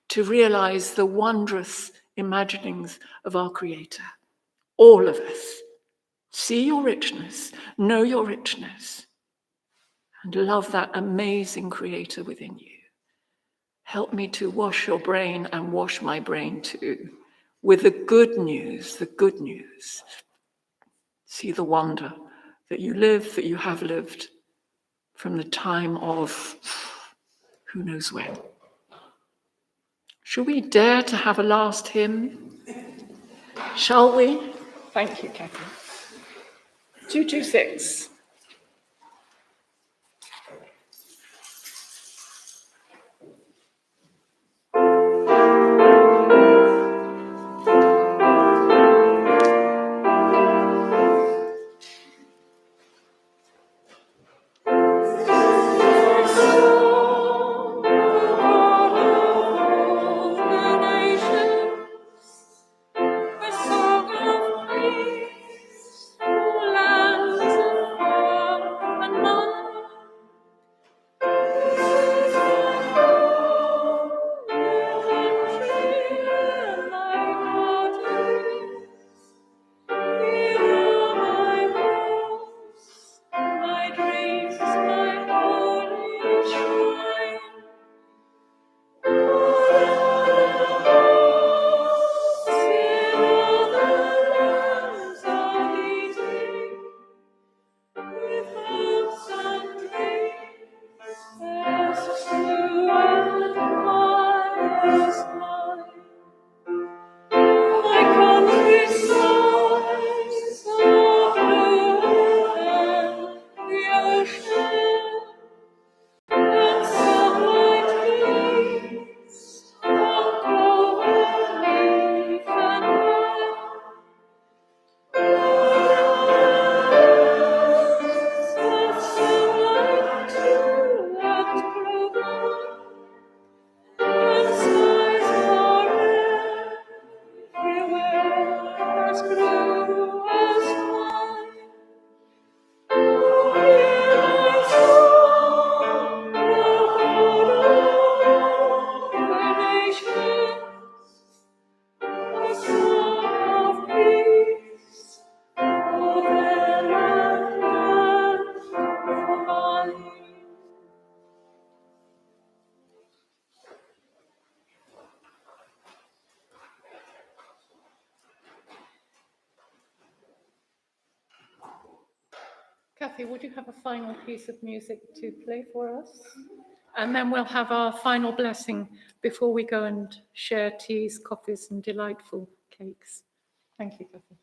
to realize the wondrous imaginings of our creator. All of us. See your richness, know your richness, and love that amazing creator within you. Help me to wash your brain and wash my brain too, with the good news, the good news. See the wonder that you live, that you have lived from the time of who knows when. Shall we dare to have a last hymn? Shall we? Thank you, Kathy. 226. Kathy, would you have a final piece of music to play for us? And then we'll have our final blessing before we go and share teas, coffees, and delightful cakes. Thank you, Kathy.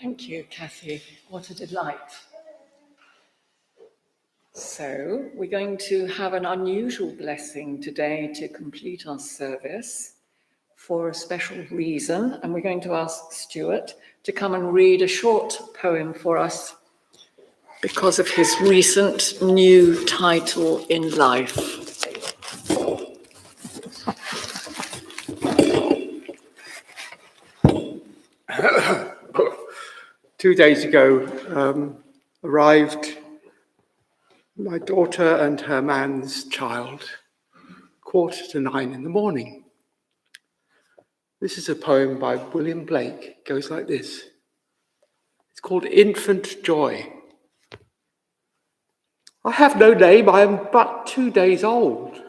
Thank you, Kathy. What a delight. So we're going to have an unusual blessing today to complete our service for a special reason, and we're going to ask Stuart to come and read a short poem for us because of his recent new title in life. 2 days ago, arrived my daughter and her man's child, 8:45 in the morning. This is a poem by William Blake. It goes like this. It's called Infant Joy. I have no name, I am but 2 days old.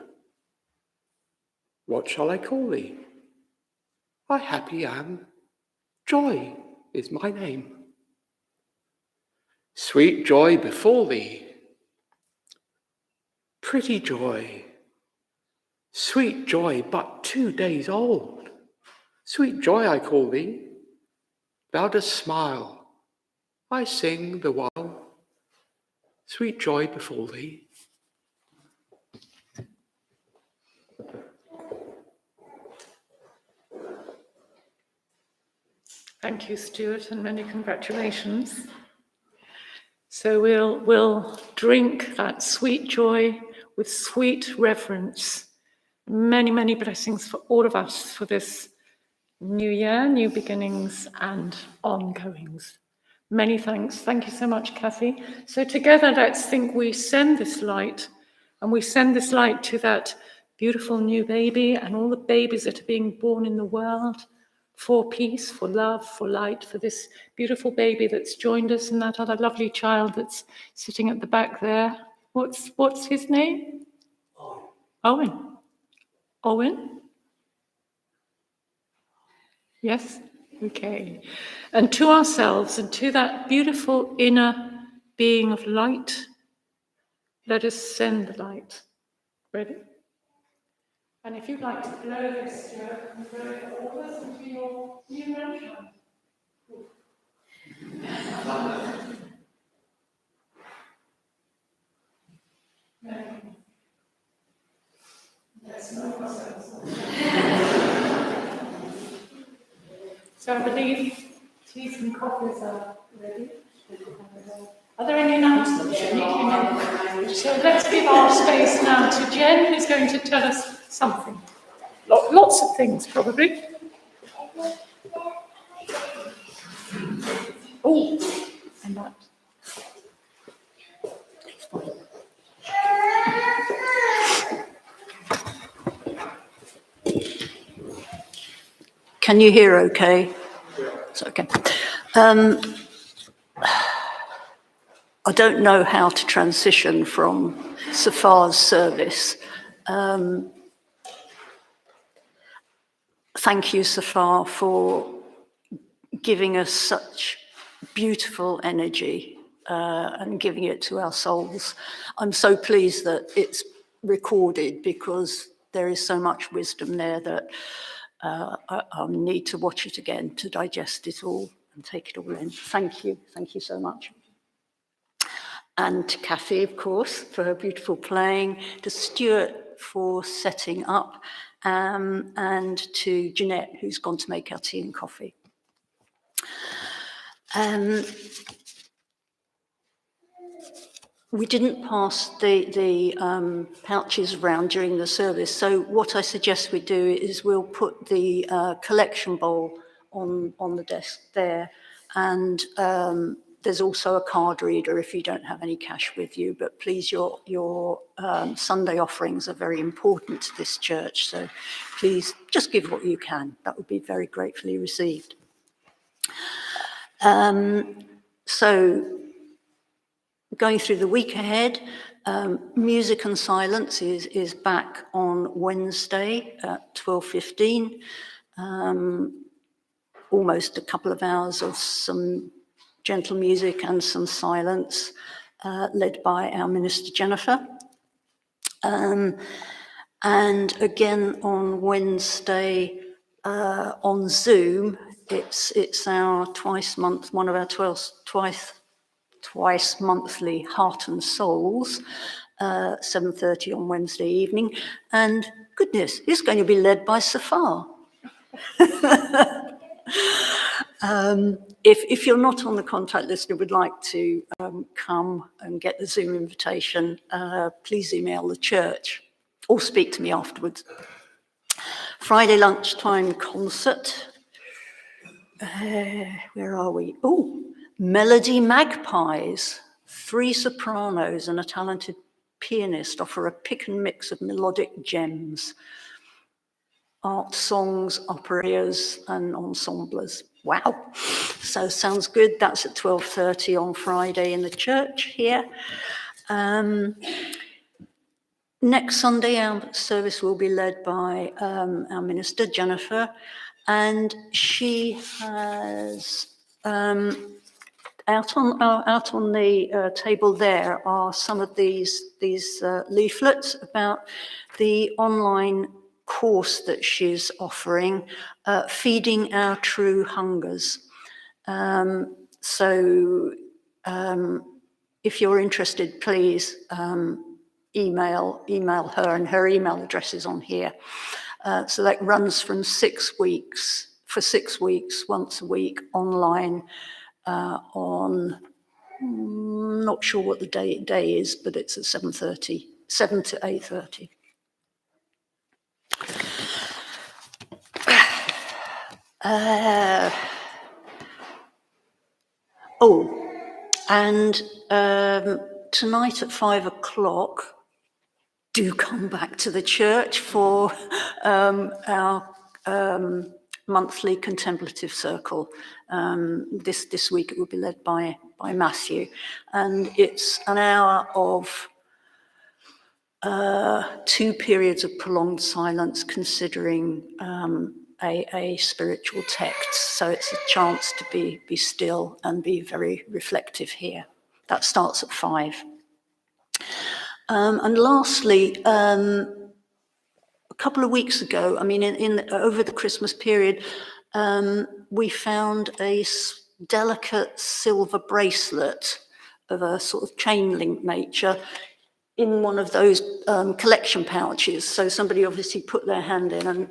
What shall I call thee? I happy am, Joy is my name. Sweet joy befall thee, pretty joy, sweet joy but 2 days old. Sweet joy I call thee, thou dost smile, I sing the while. Sweet joy befall thee. Thank you, Stuart, and many congratulations. So we'll drink that sweet joy with sweet reverence. Many, many blessings for all of us for this new year, new beginnings and ongoings. Many thanks. Thank you so much, Kathy. So together, let's think we send this light, and we send this light to that beautiful new baby and all the babies that are being born in the world, for peace, for love, for light, for this beautiful baby that's joined us and that other lovely child that's sitting at the back there. What's his name? Owen. Owen? Yes? Okay. And to ourselves and to that beautiful inner being of light, let us send the light. Ready? And if you'd like to blow this, Stuart, and blow it all this into your new grandchild. Let's know ourselves. So I believe teas and coffees are ready. Are there any announcements? So let's give our space now to Jen, who's going to tell us something. Lots of things, probably. Oh, and that. Can you hear okay? It's okay. I don't know how to transition from Safar's service. Thank you, Safar, for giving us such beautiful energy and giving it to our souls. I'm so pleased that it's recorded because there is so much wisdom there that I need to watch it again to digest it all and take it all in. Thank you so much. And to Kathy, of course, for her beautiful playing, to Stuart for setting up, and to Jeanette, who's gone to make our tea and coffee. We didn't pass the pouches around during the service, so what I suggest we do is we'll put the collection bowl on the desk there, and there's also a card reader if you don't have any cash with you, but please, your Sunday offerings are very important to this church, so please just give what you can. That would be very gratefully received. So going through the week ahead, Music and Silence is back on Wednesday at 12:15. Almost a couple of hours of some gentle music and some silence, led by our minister Jennifer. And again on Wednesday on Zoom, it's our one of our twice monthly Heart and Souls, 7:30 on Wednesday evening. And goodness, it's going to be led by Safar. If you're not on the contact list and would like to come and get the Zoom invitation, please email the church or speak to me afterwards. Friday lunchtime concert. Where are we? Oh, Melody Magpies. 3 sopranos and a talented pianist offer a pick and mix of melodic gems. Art songs, operas and ensembles. Wow. So sounds good. That's at 12:30 on Friday in the church here. Next Sunday, our service will be led by our minister, Jennifer, and she has, out on the table there are some of these leaflets about the online course that she's offering, Feeding Our True Hungers. So if you're interested, please email her, and her email address is on here. So that runs from 6 weeks, for 6 weeks, once a week, online, on, not sure what the day is, but it's at 7 to 8:30. And tonight at 5 o'clock, do come back to the church for our monthly contemplative circle. This week it will be led by Matthew, and it's an hour of 2 periods of prolonged silence, considering a spiritual text. So it's a chance to be still and be very reflective here. That starts at 5. And lastly, a couple of weeks ago, I mean, over the Christmas period, we found a delicate silver bracelet of a sort of chain link nature in one of those collection pouches. So somebody obviously put their hand in and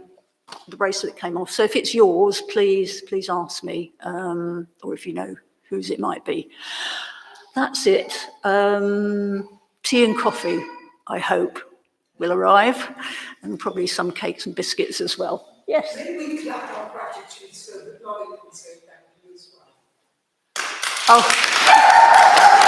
the bracelet came off. So if it's yours, please ask me, or if you know whose it might be. That's it. Tea and coffee, I hope, will arrive, and probably some cakes and biscuits as well. Yes? Maybe we clap our gratitude so that Laurie can say thank you as well. Oh.